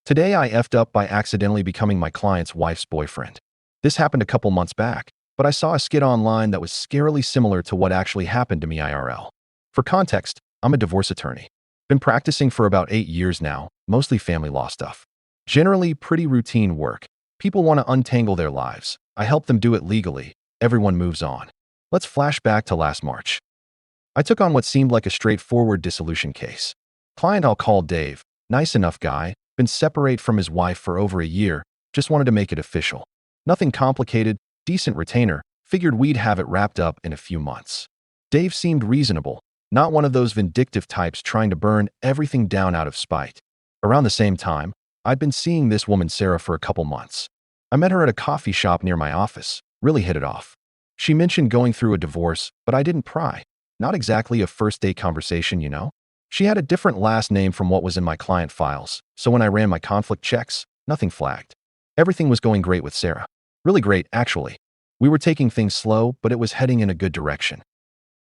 Today I effed up by accidentally becoming my client's wife's boyfriend. This happened a couple months back, but I saw a skit online that was scarily similar to what actually happened to me IRL. For context, I'm a divorce attorney. Been practicing for about 8 years now, mostly family law stuff. Generally pretty routine work. People want to untangle their lives. I help them do it legally. Everyone moves on. Let's flash back to last March. I took on what seemed like a straightforward dissolution case. Client I'll call Dave, nice enough guy, been separate from his wife for over a year, just wanted to make it official. Nothing complicated, decent retainer, figured we'd have it wrapped up in a few months. Dave seemed reasonable, not one of those vindictive types trying to burn everything down out of spite. Around the same time, I'd been seeing this woman Sarah for a couple months. I met her at a coffee shop near my office, really hit it off. She mentioned going through a divorce, but I didn't pry. Not exactly a first date conversation, you know? She had a different last name from what was in my client files, so when I ran my conflict checks, nothing flagged. Everything was going great with Sarah. Really great, actually. We were taking things slow, but it was heading in a good direction.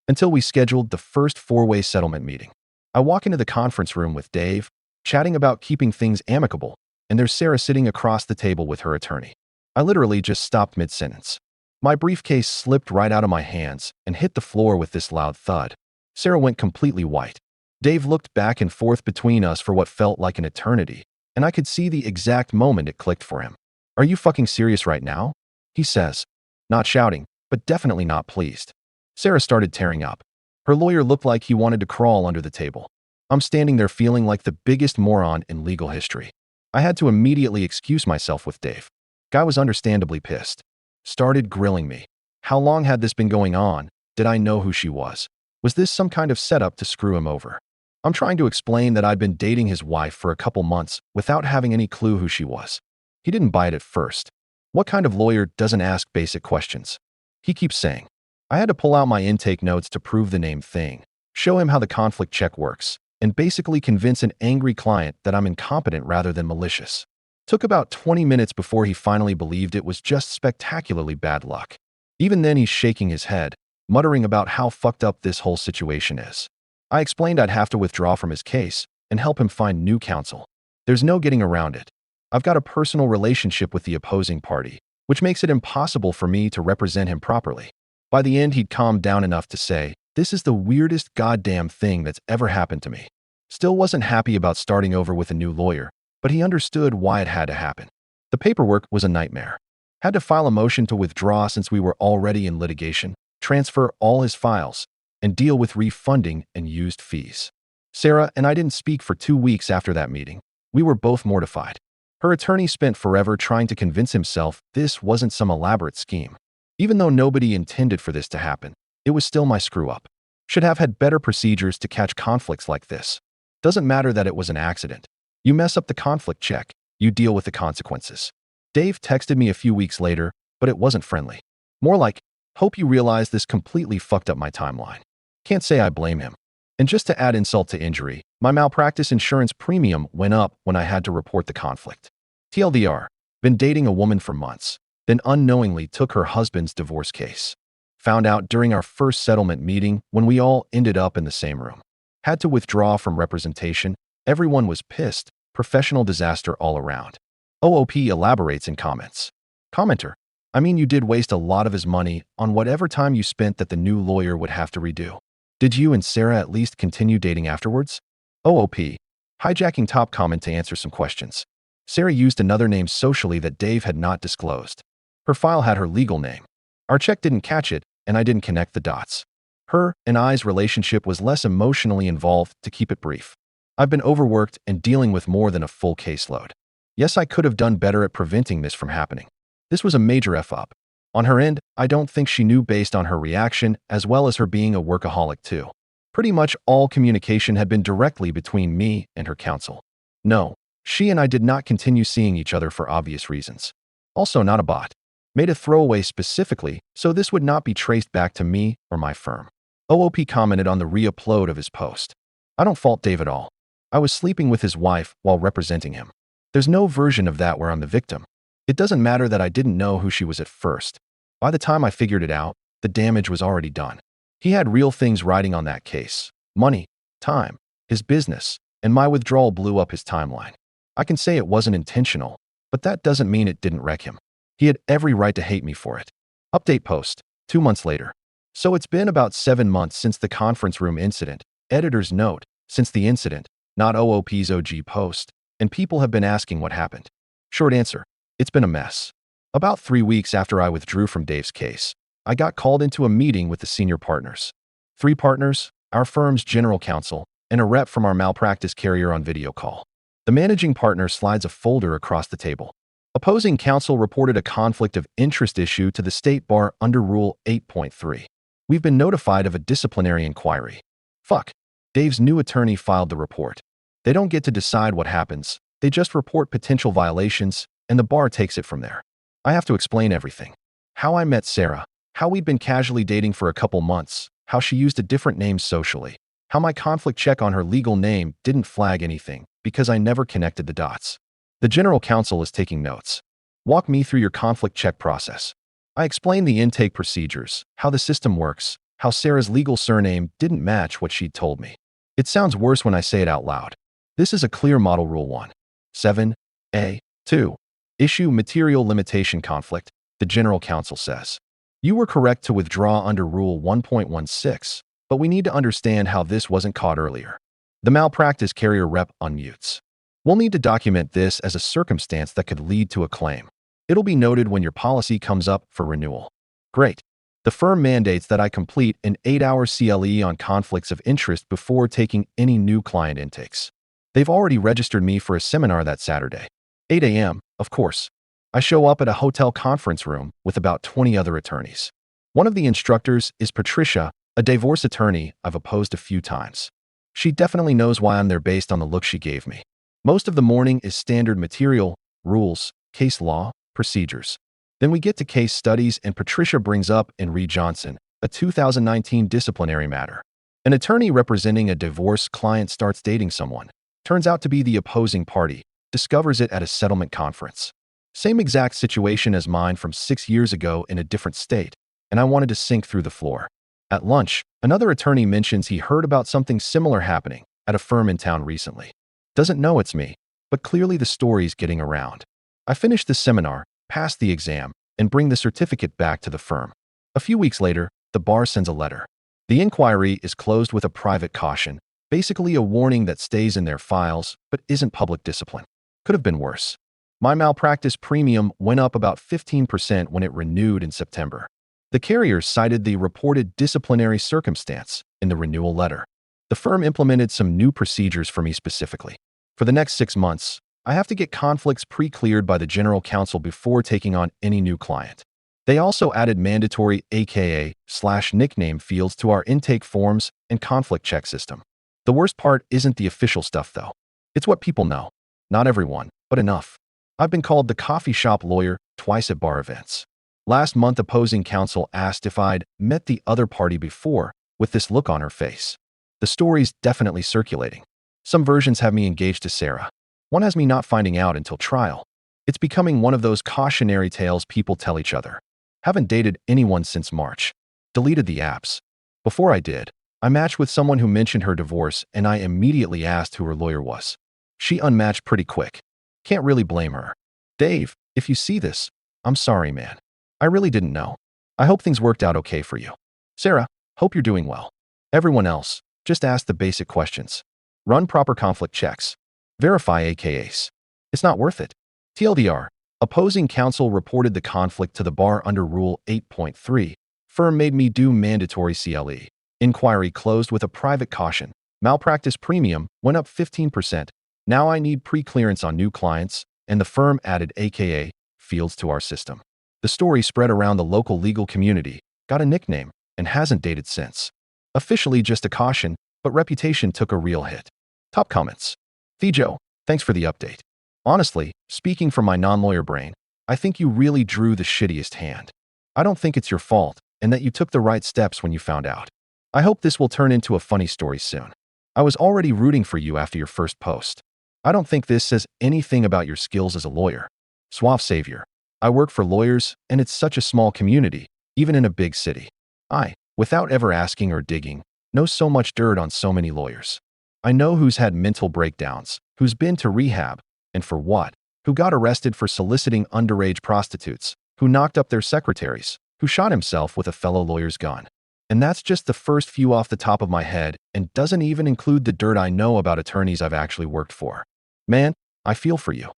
Until we scheduled the first four-way settlement meeting. I walk into the conference room with Dave, chatting about keeping things amicable, and there's Sarah sitting across the table with her attorney. I literally just stopped mid-sentence. My briefcase slipped right out of my hands and hit the floor with this loud thud. Sarah went completely white. Dave looked back and forth between us for what felt like an eternity, and I could see the exact moment it clicked for him. "Are you fucking serious right now?" he says, not shouting, but definitely not pleased. Sarah started tearing up. Her lawyer looked like he wanted to crawl under the table. I'm standing there feeling like the biggest moron in legal history. I had to immediately excuse myself with Dave. Guy was understandably pissed. Started grilling me. How long had this been going on? Did I know who she was? Was this some kind of setup to screw him over? I'm trying to explain that I'd been dating his wife for a couple months without having any clue who she was. He didn't buy it at first. What kind of lawyer doesn't ask basic questions? He keeps saying. I had to pull out my intake notes to prove the name thing, show him how the conflict check works, and basically convince an angry client that I'm incompetent rather than malicious. Took about 20 minutes before he finally believed it was just spectacularly bad luck. Even then he's shaking his head, muttering about how fucked up this whole situation is. I explained I'd have to withdraw from his case and help him find new counsel. There's no getting around it. I've got a personal relationship with the opposing party, which makes it impossible for me to represent him properly. By the end, he'd calmed down enough to say, "This is the weirdest goddamn thing that's ever happened to me." Still wasn't happy about starting over with a new lawyer, but he understood why it had to happen. The paperwork was a nightmare. Had to file a motion to withdraw since we were already in litigation, transfer all his files, and deal with refunding and used fees. Sarah and I didn't speak for 2 weeks after that meeting. We were both mortified. Her attorney spent forever trying to convince himself this wasn't some elaborate scheme. Even though nobody intended for this to happen, it was still my screw-up. Should have had better procedures to catch conflicts like this. Doesn't matter that it was an accident. You mess up the conflict check, you deal with the consequences. Dave texted me a few weeks later, but it wasn't friendly. More like, "Hope you realize this completely fucked up my timeline." Can't say I blame him. And just to add insult to injury, my malpractice insurance premium went up when I had to report the conflict. TLDR, been dating a woman for months, then unknowingly took her husband's divorce case. Found out during our first settlement meeting when we all ended up in the same room. Had to withdraw from representation. Everyone was pissed. Professional disaster all around. OOP elaborates in comments. Commenter, I mean, you did waste a lot of his money on whatever time you spent that the new lawyer would have to redo. Did you and Sarah at least continue dating afterwards? OOP, hijacking top comment to answer some questions. Sarah used another name socially that Dave had not disclosed. Her file had her legal name. Our check didn't catch it, and I didn't connect the dots. Her and I's relationship was less emotionally involved, to keep it brief. I've been overworked and dealing with more than a full caseload. Yes, I could have done better at preventing this from happening. This was a major F-up. On her end, I don't think she knew based on her reaction, as well as her being a workaholic too. Pretty much all communication had been directly between me and her counsel. No, she and I did not continue seeing each other for obvious reasons. Also not a bot. Made a throwaway specifically, so this would not be traced back to me or my firm. OOP commented on the re-upload of his post. I don't fault Dave at all. I was sleeping with his wife while representing him. There's no version of that where I'm the victim. It doesn't matter that I didn't know who she was at first. By the time I figured it out, the damage was already done. He had real things riding on that case. Money, time, his business, and my withdrawal blew up his timeline. I can say it wasn't intentional, but that doesn't mean it didn't wreck him. He had every right to hate me for it. Update post, 2 months later. So it's been about 7 months since the conference room incident. Editor's note, since the incident, not OOP's OG post, and people have been asking what happened. Short answer, it's been a mess. About 3 weeks after I withdrew from Dave's case, I got called into a meeting with the senior partners. 3 partners, our firm's general counsel, and a rep from our malpractice carrier on video call. The managing partner slides a folder across the table. Opposing counsel reported a conflict of interest issue to the state bar under Rule 8.3. We've been notified of a disciplinary inquiry. Fuck. Dave's new attorney filed the report. They don't get to decide what happens. They just report potential violations, and the bar takes it from there. I have to explain everything. How I met Sarah, how we'd been casually dating for a couple months, how she used a different name socially, how my conflict check on her legal name didn't flag anything because I never connected the dots. The general counsel is taking notes. Walk me through your conflict check process. I explain the intake procedures, how the system works, how Sarah's legal surname didn't match what she'd told me. It sounds worse when I say it out loud. This is a clear model Rule 1. 7a. 2. Issue material limitation conflict, the general counsel says. You were correct to withdraw under Rule 1.16, but we need to understand how this wasn't caught earlier. The malpractice carrier rep unmutes. We'll need to document this as a circumstance that could lead to a claim. It'll be noted when your policy comes up for renewal. Great. The firm mandates that I complete an 8-hour CLE on conflicts of interest before taking any new client intakes. They've already registered me for a seminar that Saturday. 8 a.m., of course. I show up at a hotel conference room with about 20 other attorneys. One of the instructors is Patricia, a divorce attorney I've opposed a few times. She definitely knows why I'm there based on the look she gave me. Most of the morning is standard material, rules, case law, procedures. Then we get to case studies and Patricia brings up Enri Johnson, a 2019 disciplinary matter. An attorney representing a divorced client starts dating someone. Turns out to be the opposing party. Discovers it at a settlement conference. Same exact situation as mine from 6 years ago in a different state, and I wanted to sink through the floor. At lunch, another attorney mentions he heard about something similar happening at a firm in town recently. Doesn't know it's me, but clearly the story's getting around. I finish the seminar, pass the exam, and bring the certificate back to the firm. A few weeks later, the bar sends a letter. The inquiry is closed with a private caution, basically a warning that stays in their files but isn't public discipline. Could have been worse. My malpractice premium went up about 15% when it renewed in September. The carrier cited the reported disciplinary circumstance in the renewal letter. The firm implemented some new procedures for me specifically. For the next 6 months, I have to get conflicts pre-cleared by the general counsel before taking on any new client. They also added mandatory AKA/nickname fields to our intake forms and conflict check system. The worst part isn't the official stuff though. It's what people know. Not everyone, but enough. I've been called the coffee shop lawyer twice at bar events. Last month, opposing counsel asked if I'd met the other party before, with this look on her face. The story's definitely circulating. Some versions have me engaged to Sarah. One has me not finding out until trial. It's becoming one of those cautionary tales people tell each other. Haven't dated anyone since March. Deleted the apps. Before I did, I matched with someone who mentioned her divorce and I immediately asked who her lawyer was. She unmatched pretty quick. Can't really blame her. Dave, if you see this, I'm sorry, man. I really didn't know. I hope things worked out okay for you. Sarah, hope you're doing well. Everyone else, just ask the basic questions. Run proper conflict checks. Verify AKAs. It's not worth it. TLDR, opposing counsel reported the conflict to the bar under Rule 8.3. Firm made me do mandatory CLE. Inquiry closed with a private caution. Malpractice premium went up 15%. Now I need pre-clearance on new clients, and the firm added AKA fields to our system. The story spread around the local legal community, got a nickname, and hasn't dated since. Officially just a caution, but reputation took a real hit. Top comments. Thijo, thanks for the update. Honestly, speaking from my non-lawyer brain, I think you really drew the shittiest hand. I don't think it's your fault, and that you took the right steps when you found out. I hope this will turn into a funny story soon. I was already rooting for you after your first post. I don't think this says anything about your skills as a lawyer. Suave savior. I work for lawyers, and it's such a small community, even in a big city. I, without ever asking or digging, know so much dirt on so many lawyers. I know who's had mental breakdowns, who's been to rehab, And for what? Who got arrested for soliciting underage prostitutes, who knocked up their secretaries, who shot himself with a fellow lawyer's gun. And that's just the first few off the top of my head and doesn't even include the dirt I know about attorneys I've actually worked for. Man, I feel for you.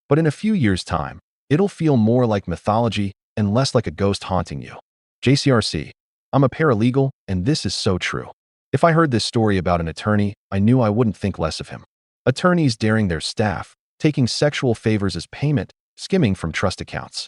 But in a few years' time, it'll feel more like mythology and less like a ghost haunting you. JCRC. I'm a paralegal, and this is so true. If I heard this story about an attorney, I knew I wouldn't think less of him. Attorneys daring their staff, taking sexual favors as payment, skimming from trust accounts.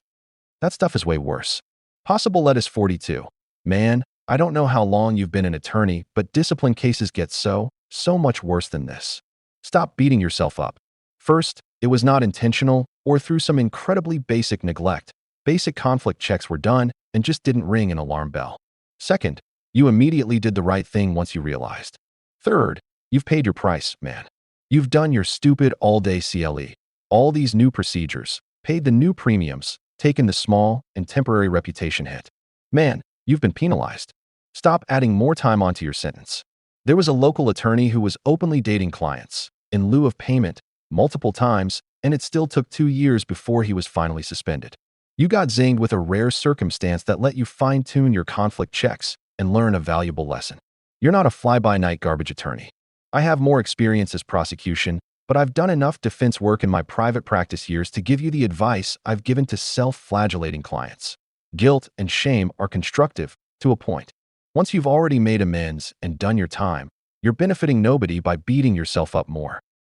That stuff is way worse. Possible Lettuce 42. Man, I don't know how long you've been an attorney, but discipline cases get so much worse than this. Stop beating yourself up. First, it was not intentional or through some incredibly basic neglect. Basic conflict checks were done and just didn't ring an alarm bell. Second, you immediately did the right thing once you realized. Third, you've paid your price, man. You've done your stupid all-day CLE. All these new procedures, paid the new premiums, taken the small and temporary reputation hit. Man, you've been penalized. Stop adding more time onto your sentence. There was a local attorney who was openly dating clients, in lieu of payment, multiple times, and it still took 2 years before he was finally suspended. You got zinged with a rare circumstance that let you fine-tune your conflict checks and learn a valuable lesson. You're not a fly-by-night garbage attorney. I have more experience as prosecution, but I've done enough defense work in my private practice years to give you the advice I've given to self-flagellating clients. Guilt and shame are constructive to a point. Once you've already made amends and done your time, you're benefiting nobody by beating yourself up more.